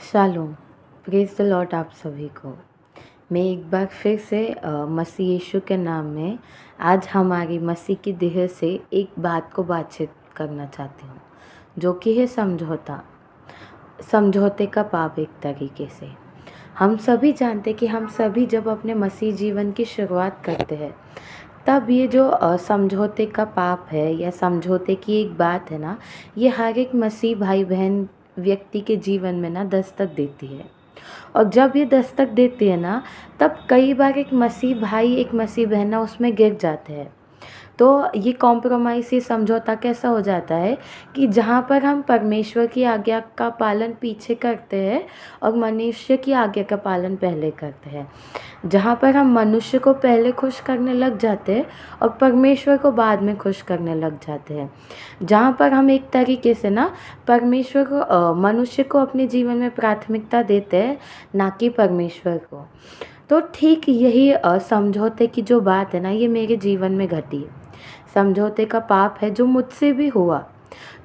Shalom. Praise the Lord आप सभी को। मैं एक बार फिर से मसीह यीशु के नाम में आज हमारी मसीह की देह से एक बात को बातचीत करना चाहती हूँ, जो कि है समझौते का पाप। एक तरीके से हम सभी जानते हैं कि हम सभी जब अपने मसीह जीवन की शुरुआत करते हैं, तब ये जो समझौते का पाप है या समझौते की एक बात है ना, ये हर एक मसीह भाई बहन व्यक्ति के जीवन में ना दस्तक देती है। और जब ये दस्तक देती है ना, तब कई बार एक मसीह भाई एक मसीह बहन ना उसमें गिर जाते हैं। तो ये कॉम्प्रोमाइज़, ये समझौता कैसा हो जाता है कि जहाँ पर हम परमेश्वर की आज्ञा का पालन पीछे करते हैं और मनुष्य की आज्ञा का पालन पहले करते हैं। जहाँ पर हम मनुष्य को पहले खुश करने लग जाते हैं और परमेश्वर को बाद में खुश करने लग जाते हैं। जहाँ पर हम एक तरीके से ना परमेश्वर को मनुष्य को अपने जीवन में प्राथमिकता देते हैं, ना कि परमेश्वर को। तो ठीक यही समझौते की जो बात है ना, ये मेरे जीवन में घटी। समझौते का पाप है जो मुझसे भी हुआ।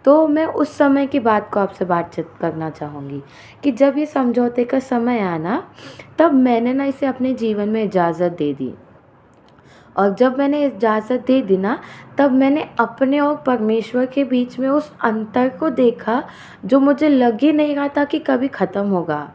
तो मैं उस समय की बात को आपसे बातचीत करना चाहूँगी कि जब ये समझौते का समय आया ना, तब मैंने ना इसे अपने जीवन में इजाज़त दे दी। और जब मैंने इजाज़त दे दी ना, तब मैंने अपने और परमेश्वर के बीच में उस अंतर को देखा, जो मुझे लग ही नहीं रहा था कि कभी ख़त्म होगा।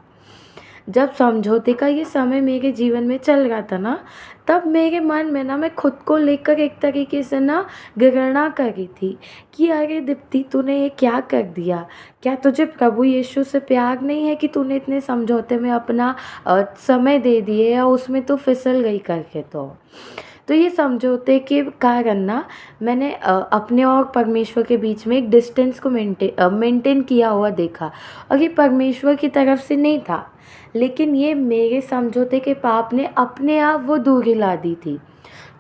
जब समझौते का ये समय मेरे जीवन में चल रहा था ना, तब मेरे मन में ना मैं खुद को लेकर एक तरीके से ना घृणा कर रही थी कि अरे दीप्ति, तूने ये क्या कर दिया? क्या तुझे प्रभु यीशु से प्यार नहीं है कि तूने इतने समझौते में अपना समय दे दिए, या उसमें तू फिसल गई करके। तो ये समझौते के कारण ना मैंने अपने और परमेश्वर के बीच में एक डिस्टेंस को मेंटेन किया हुआ देखा। और ये परमेश्वर की तरफ से नहीं था, लेकिन ये मेरे समझौते के पाप ने अपने आप वो दूरी ला दी थी।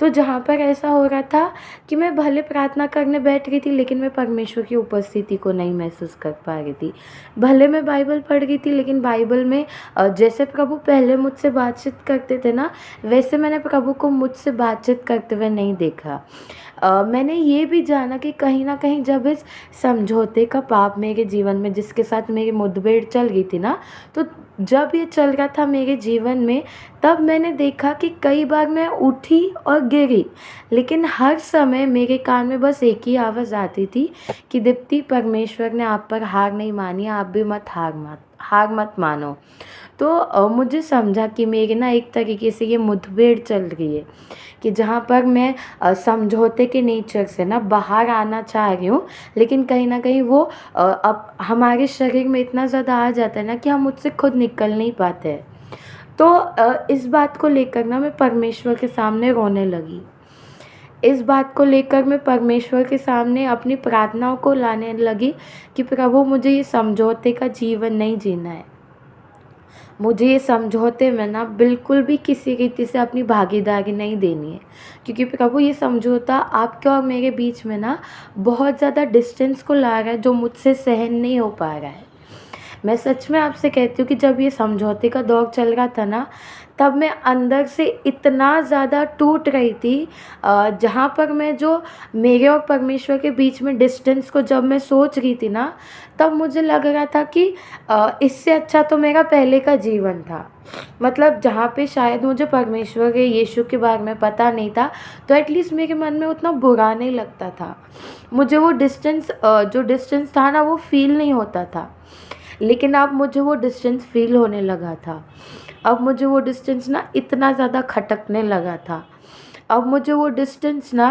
तो जहाँ पर ऐसा हो रहा था कि मैं भले प्रार्थना करने बैठ गई थी, लेकिन मैं परमेश्वर की उपस्थिति को नहीं महसूस कर पा रही थी। भले मैं बाइबल पढ़ रही थी, लेकिन बाइबल में जैसे प्रभु पहले मुझसे बातचीत करते थे ना, वैसे मैंने प्रभु को मुझसे बातचीत करते हुए नहीं देखा। मैंने ये भी जाना कि कहीं ना कहीं जब इस समझौते का पाप मेरे जीवन में, जिसके साथ मेरी मुठभेड़ चल गई थी ना, तो जब ये चल रहा था मेरे जीवन में, तब मैंने देखा कि कई बार मैं उठी और गिरी, लेकिन हर समय मेरे कान में बस एक ही आवाज़ आती थी कि दीप्ति, परमेश्वर ने आप पर हार नहीं मानी, आप भी हार मत मानो। तो मुझे समझा कि मेरी ना एक तरीके से ये मुठभेड़ चल रही है, कि जहाँ पर मैं समझौते के नेचर से ना बाहर आना चाह रही हूँ, लेकिन कहीं ना कहीं वो अब हमारे शरीर में इतना ज़्यादा आ जाता है ना कि हम उससे खुद निकल नहीं पाते हैं। तो इस बात को लेकर ना मैं परमेश्वर के सामने रोने लगी। इस बात को लेकर मैं परमेश्वर के सामने अपनी प्रार्थनाओं को लाने लगी कि प्रभु, मुझे ये समझौते का जीवन नहीं जीना है। मुझे ये समझौते में ना बिल्कुल भी किसी रीति से अपनी भागीदारी नहीं देनी है, क्योंकि प्रभु, ये समझौता आपके और मेरे बीच में ना बहुत ज़्यादा डिस्टेंस को ला रहा है, जो मुझसे सहन नहीं हो पा रहा है। मैं सच में आपसे कहती हूँ कि जब ये समझौते का दौर चल रहा था ना, तब मैं अंदर से इतना ज़्यादा टूट रही थी। जहाँ पर मैं जो मेरे और परमेश्वर के बीच में डिस्टेंस को जब मैं सोच रही थी ना, तब मुझे लग रहा था कि इससे अच्छा तो मेरा पहले का जीवन था। मतलब जहाँ पे शायद मुझे परमेश्वर के यीशु के बारे में पता नहीं था, तो एटलीस्ट मेरे मन में उतना बुरा नहीं लगता था। मुझे वो जो डिस्टेंस था ना, वो फील नहीं होता था। लेकिन अब मुझे वो डिस्टेंस फील होने लगा था। अब मुझे वो डिस्टेंस ना इतना ज़्यादा खटकने लगा था। अब मुझे वो डिस्टेंस ना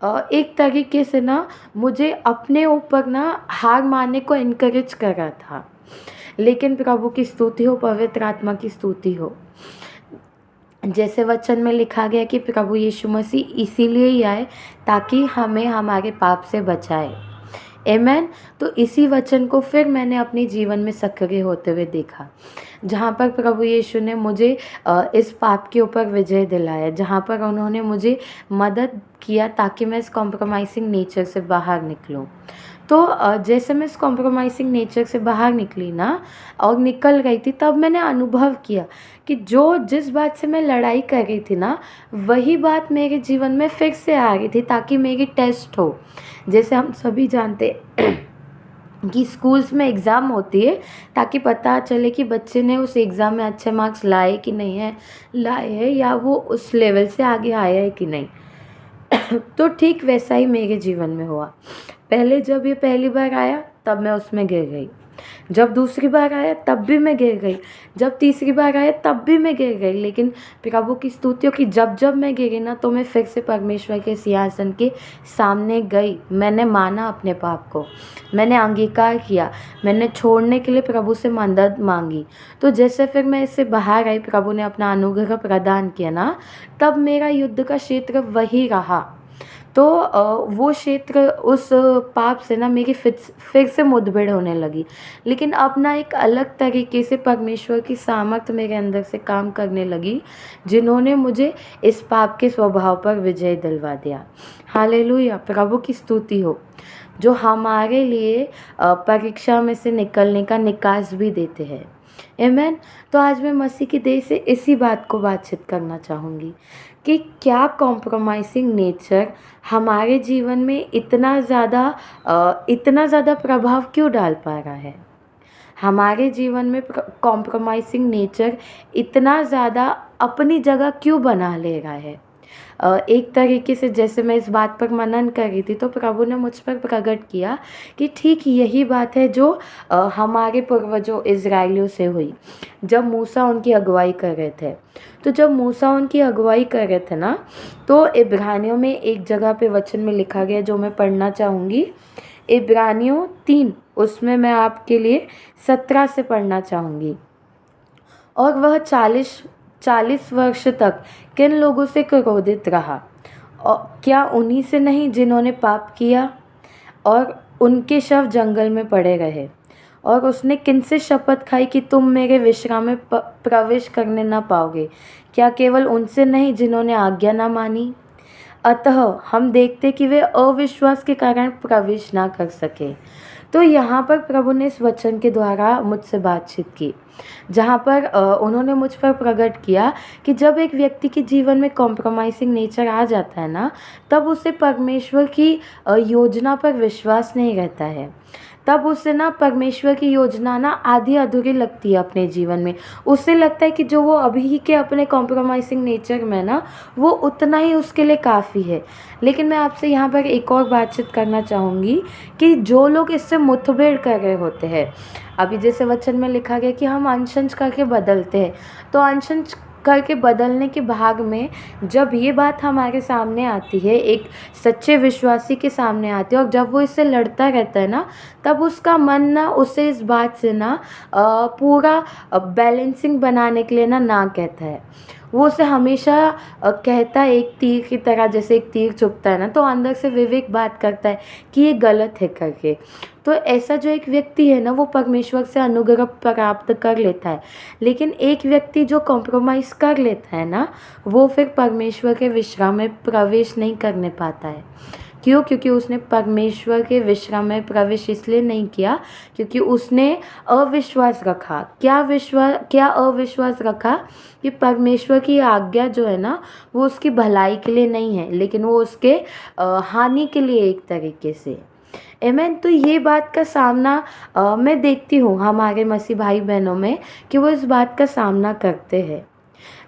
एक तरीके से ना मुझे अपने ऊपर ना हार मानने को इनकरेज कर रहा था। लेकिन प्रभु की स्तुति हो, पवित्र आत्मा की स्तुति हो। जैसे वचन में लिखा गया कि प्रभु यीशु मसीह इसीलिए ही आए ताकि हमें हमारे पाप से बचाए। आमेन। तो इसी वचन को फिर मैंने अपने जीवन में सक्रिय होते हुए देखा, जहाँ पर प्रभु यीशु ने मुझे इस पाप के ऊपर विजय दिलाया, जहाँ पर उन्होंने मुझे मदद किया ताकि मैं इस कॉम्प्रोमाइजिंग नेचर से बाहर निकलूँ। तो जैसे मैं इस कॉम्प्रोमाइजिंग नेचर से बाहर निकली ना और निकल गई थी, तब मैंने अनुभव किया कि जिस बात से मैं लड़ाई कर रही थी ना, वही बात मेरे जीवन में फिर से आ रही थी ताकि मेरी टेस्ट हो। जैसे हम सभी जानते कि स्कूल्स में एग्ज़ाम होती है ताकि पता चले कि बच्चे ने उस एग्ज़ाम में अच्छे मार्क्स लाए कि नहीं है, लाए हैं या वो उस लेवल से आगे आया है कि नहीं। तो ठीक वैसा ही मेरे जीवन में हुआ। पहले जब ये पहली बार आया तब मैं उसमें गिर गई, जब दूसरी बार आया तब भी मैं गिर गई, जब तीसरी बार आया तब भी मैं गिर गई। लेकिन प्रभु की स्तुति हो कि जब जब मैं गिरी ना तो मैं फिर से परमेश्वर के सिंहासन के सामने गई। मैंने माना अपने पाप को, मैंने अंगीकार किया, मैंने छोड़ने के लिए प्रभु से मदद मांगी। तो जैसे फिर मैं इससे बाहर आई, प्रभु ने अपना अनुग्रह प्रदान किया ना, तब मेरा युद्ध का क्षेत्र वही रहा। तो वो क्षेत्र उस पाप से ना मेरी फिर से मुठभेड़ होने लगी। लेकिन अब ना एक अलग तरीके से परमेश्वर की सामर्थ मेरे अंदर से काम करने लगी, जिन्होंने मुझे इस पाप के स्वभाव पर विजय दिलवा दिया। हालेलुया, प्रभु की स्तुति हो, जो हमारे लिए परीक्षा में से निकलने का निकास भी देते हैं। आमेन। तो आज मैं मसीह की देह से इसी बात को बातचीत करना चाहूँगी कि क्या कॉम्प्रोमाइज़िंग नेचर हमारे जीवन में इतना ज़्यादा प्रभाव क्यों डाल पा रहा है। हमारे जीवन में कॉम्प्रोमाइज़िंग नेचर इतना ज़्यादा अपनी जगह क्यों बना ले रहा है। एक तरीके से जैसे मैं इस बात पर मनन कर रही थी तो प्रभु ने मुझ पर प्रकट किया कि ठीक यही बात है जो हमारे पूर्वजों इज़राइलियों से हुई जब मूसा उनकी अगुवाई कर रहे थे। तो जब मूसा उनकी अगुवाई कर रहे थे ना, तो इब्रानियों में एक जगह पे वचन में लिखा गया जो मैं पढ़ना चाहूँगी, इब्रानियों 3, उसमें मैं आपके लिए 17 से पढ़ना चाहूँगी। और वह 40 वर्ष तक किन लोगों से क्रोधित रहा, और क्या उन्हीं से नहीं जिन्होंने पाप किया, और उनके शव जंगल में पड़े रहे। और उसने किनसे शपथ खाई कि तुम मेरे विश्राम में प्रवेश करने ना पाओगे, क्या केवल उनसे नहीं जिन्होंने आज्ञा ना मानी। अतः हम देखते कि वे अविश्वास के कारण प्रवेश ना कर सके। तो यहाँ पर प्रभु ने इस वचन के द्वारा मुझसे बातचीत की, जहाँ पर उन्होंने मुझ पर प्रकट किया कि जब एक व्यक्ति के जीवन में कॉम्प्रोमाइज़िंग नेचर आ जाता है ना, तब उसे परमेश्वर की योजना पर विश्वास नहीं रहता है। तब उसे ना परमेश्वर की योजना ना आधी अधूरी लगती है अपने जीवन में। उसे लगता है कि जो वो अभी के अपने कॉम्प्रोमाइज़िंग नेचर में ना, वो उतना ही उसके लिए काफ़ी है। लेकिन मैं आपसे यहाँ पर एक और बातचीत करना चाहूँगी कि जो लोग इससे मुठभेड़ कर रहे होते हैं, अभी जैसे वचन में लिखा गया कि हम अंश करके बदलते हैं, तो अंश करके बदलने के भाग में जब ये बात हमारे सामने आती है, एक सच्चे विश्वासी के सामने आती है, और जब वो इससे लड़ता रहता है ना, तब उसका मन ना उसे इस बात से ना पूरा बैलेंसिंग बनाने के लिए ना कहता है। वो उसे हमेशा कहता है एक तीर की तरह, जैसे एक तीर चुभता है ना, तो अंदर से विवेक बात करता है कि ये गलत है करके। तो ऐसा जो एक व्यक्ति है ना, वो परमेश्वर से अनुग्रह प्राप्त कर लेता है। लेकिन एक व्यक्ति जो कॉम्प्रोमाइज़ कर लेता है ना, वो फिर परमेश्वर के विश्राम में प्रवेश नहीं करने पाता है। क्यों? क्योंकि उसने परमेश्वर के विश्राम में प्रवेश इसलिए नहीं किया क्योंकि उसने अविश्वास रखा। क्या अविश्वास रखा कि परमेश्वर की आज्ञा जो है ना, वो उसकी भलाई के लिए नहीं है, लेकिन वो उसके हानि के लिए एक तरीके से। आमेन। तो ये बात का सामना मैं देखती हूँ हमारे मसीह भाई बहनों में कि वो इस बात का सामना करते हैं।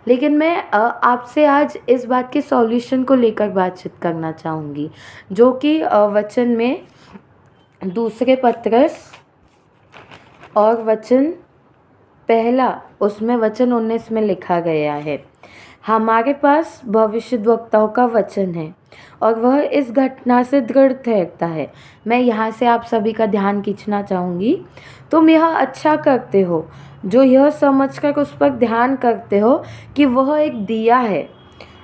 लेकिन मैं आपसे आज इस बात के सॉल्यूशन को लेकर बातचीत करना चाहूँगी, जो कि वचन में दूसरे पत्रस और वचन पहला, उसमें वचन 19 में लिखा गया है, हमारे पास भविष्यद्वक्ताओं का वचन है और वह इस घटना से दृढ़ ठहरता है। मैं यहाँ से आप सभी का ध्यान खींचना चाहूँगी। तुम यह अच्छा करते हो जो यह समझकर उस पर ध्यान करते हो कि वह एक दिया है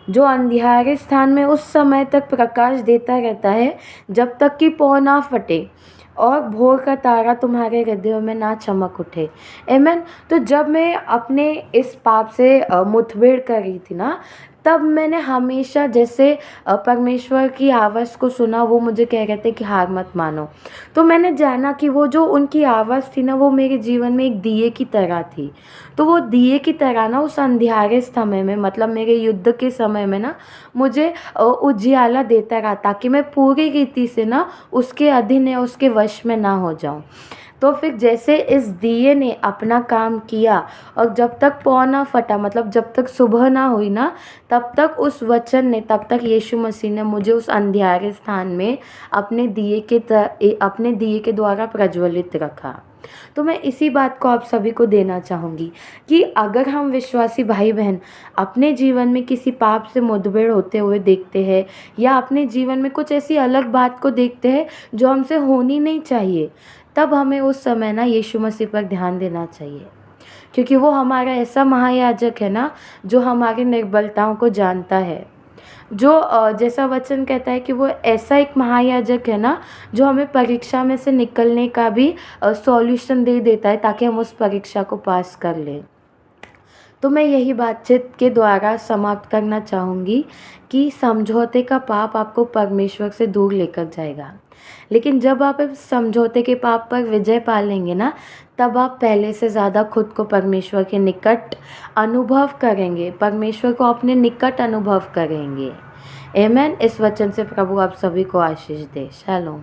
जो अंधियारे स्थान में उस समय तक प्रकाश देता रहता है जब तक कि पौ ना फटे और भोर का तारा तुम्हारे हृदयों में ना चमक उठे। आमेन। तो जब मैं अपने इस पाप से मुठभेड़ कर रही थी ना, तब मैंने हमेशा जैसे परमेश्वर की आवाज़ को सुना, वो मुझे कह रहे थे कि हार मत मानो। तो मैंने जाना कि वो जो उनकी आवाज़ थी ना, वो मेरे जीवन में एक दिए की तरह थी। तो वो दिए की तरह ना उस अंधियारे समय में, मतलब मेरे युद्ध के समय में ना, मुझे उजियाला देता रहा, ताकि मैं पूरी रीति से ना उसके अधीन या उसके वश में ना हो जाऊँ। तो फिर जैसे इस दिए ने अपना काम किया, और जब तक पौ ना फटा, मतलब जब तक सुबह ना हुई ना, तब तक उस वचन ने, तब तक यीशु मसीह ने मुझे उस अंधियारे स्थान में अपने दिए के द्वारा प्रज्वलित रखा। तो मैं इसी बात को आप सभी को देना चाहूँगी कि अगर हम विश्वासी भाई बहन अपने जीवन में किसी पाप से मुठभेड़ होते हुए देखते हैं, या अपने जीवन में कुछ ऐसी अलग बात को देखते हैं जो हमसे होनी नहीं चाहिए, तब हमें उस समय ना यीशु मसीह पर ध्यान देना चाहिए, क्योंकि वो हमारा ऐसा महायाजक है ना, जो हमारी निर्बलताओं को जानता है। जो जैसा वचन कहता है कि वो ऐसा एक महायाजक है ना, जो हमें परीक्षा में से निकलने का भी सॉल्यूशन दे देता है, ताकि हम उस परीक्षा को पास कर लें। तो मैं यही बातचीत के द्वारा समाप्त करना चाहूँगी कि समझौते का पाप आपको परमेश्वर से दूर लेकर जाएगा, लेकिन जब आप इस समझौते के पाप पर विजय पा लेंगे ना, तब आप पहले से ज़्यादा खुद को परमेश्वर के निकट अनुभव करेंगे, परमेश्वर को अपने निकट अनुभव करेंगे। आमेन। इस वचन से प्रभु आप सभी को आशीष दे। शालोम।